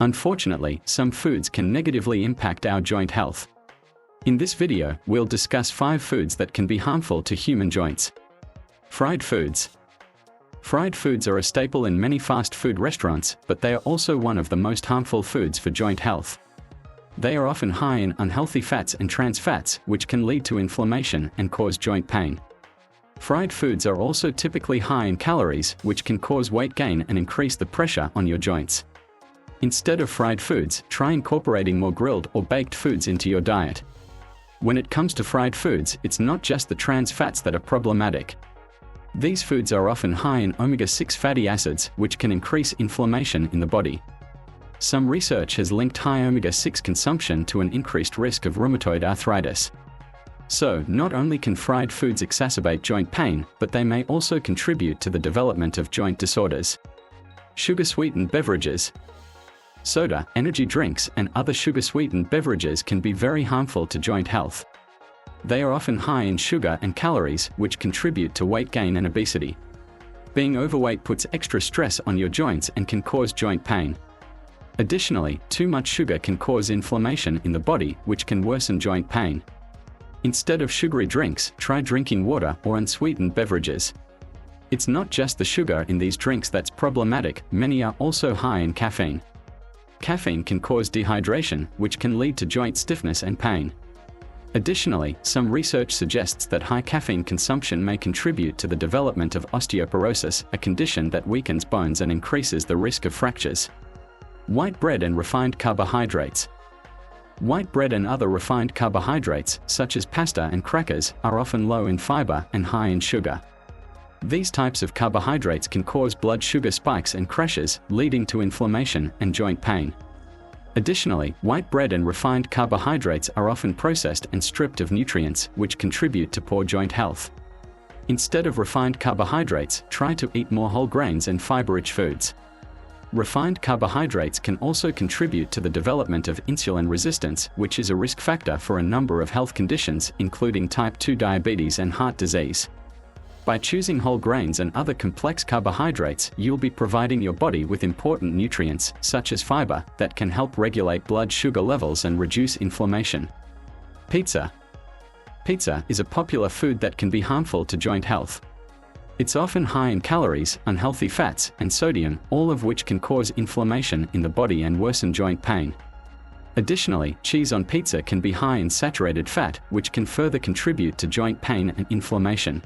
Unfortunately, some foods can negatively impact our joint health. In this video, we'll discuss 5 foods that can be harmful to human joints. Fried foods. Fried foods are a staple in many fast food restaurants, but they are also one of the most harmful foods for joint health. They are often high in unhealthy fats and trans fats, which can lead to inflammation and cause joint pain. Fried foods are also typically high in calories, which can cause weight gain and increase the pressure on your joints. Instead of fried foods, try incorporating more grilled or baked foods into your diet. When it comes to fried foods, it's not just the trans fats that are problematic. These foods are often high in omega-6 fatty acids, which can increase inflammation in the body. Some research has linked high omega-6 consumption to an increased risk of rheumatoid arthritis. So, not only can fried foods exacerbate joint pain, but they may also contribute to the development of joint disorders. Sugar-sweetened beverages. Soda, energy drinks, and other sugar-sweetened beverages can be very harmful to joint health. They are often high in sugar and calories, which contribute to weight gain and obesity. Being overweight puts extra stress on your joints and can cause joint pain. Additionally, too much sugar can cause inflammation in the body, which can worsen joint pain. Instead of sugary drinks, try drinking water or unsweetened beverages. It's not just the sugar in these drinks that's problematic, many are also high in caffeine. Caffeine can cause dehydration, which can lead to joint stiffness and pain. Additionally, some research suggests that high caffeine consumption may contribute to the development of osteoporosis, a condition that weakens bones and increases the risk of fractures. White bread and refined carbohydrates. White bread and other refined carbohydrates, such as pasta and crackers, are often low in fiber and high in sugar. These types of carbohydrates can cause blood sugar spikes and crashes, leading to inflammation and joint pain. Additionally, white bread and refined carbohydrates are often processed and stripped of nutrients, which contribute to poor joint health. Instead of refined carbohydrates, try to eat more whole grains and fiber-rich foods. Refined carbohydrates can also contribute to the development of insulin resistance, which is a risk factor for a number of health conditions, including type 2 diabetes and heart disease. By choosing whole grains and other complex carbohydrates, you'll be providing your body with important nutrients, such as fiber, that can help regulate blood sugar levels and reduce inflammation. Pizza. Pizza is a popular food that can be harmful to joint health. It's often high in calories, unhealthy fats, and sodium, all of which can cause inflammation in the body and worsen joint pain. Additionally, cheese on pizza can be high in saturated fat, which can further contribute to joint pain and inflammation.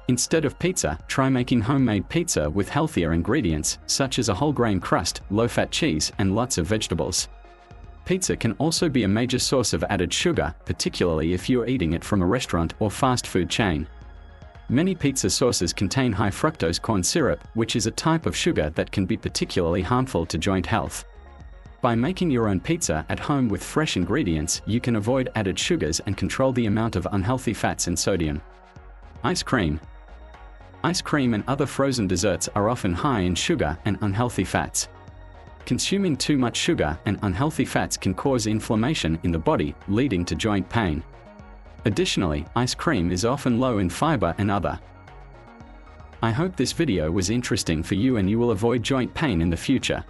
Instead of pizza, try making homemade pizza with healthier ingredients, such as a whole grain crust, low-fat cheese, and lots of vegetables. Pizza can also be a major source of added sugar, particularly if you're eating it from a restaurant or fast food chain. Many pizza sauces contain high fructose corn syrup, which is a type of sugar that can be particularly harmful to joint health. By making your own pizza at home with fresh ingredients, you can avoid added sugars and control the amount of unhealthy fats and sodium. Ice cream. Ice cream and other frozen desserts are often high in sugar and unhealthy fats. Consuming too much sugar and unhealthy fats can cause inflammation in the body, leading to joint pain. Additionally, ice cream is often low in fiber and other. I hope this video was interesting for you and you will avoid joint pain in the future.